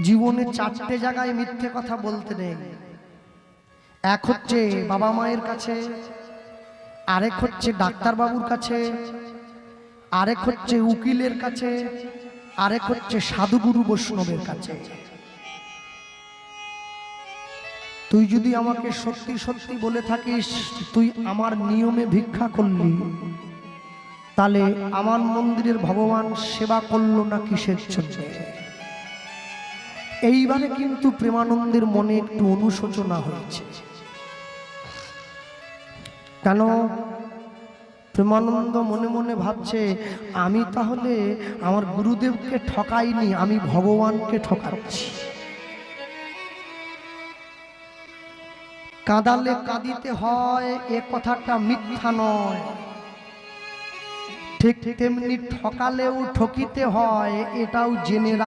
জীবনে চারটে জায়গায় মিথ্যে কথা বলতে নেই। এক হচ্ছে বাবা মায়ের কাছে, আরেক হচ্ছে ডাক্তার বাবুর কাছে, আরেক হচ্ছে উকিলের কাছে, আরেক হচ্ছে সাধুগুরু বৈষ্ণবের কাছে। তুই যদি আমাকে সত্যি সত্যি বলে থাকিস তুই আমার নিয়মে ভিক্ষা করলি, তাহলে আমার মন্দিরের ভগবান সেবা করলো না কিসের জন্য? এইবারে কিন্তু প্রেমানন্দের মনে একটু অনুশোচনা হয়েছে। কেন? প্রেমানন্দ মনে মনে ভাবছে, আমি তাহলে আমার গুরুদেবকে ঠকাইনি, আমি ভগবানকে ঠকাচ্ছি। কাঁদালে কাঁদিতে হয় এ কথাটা মিথ্যা নয়, ঠিক তেমনি ঠকালেও ঠকিতে হয় এটাও জেনে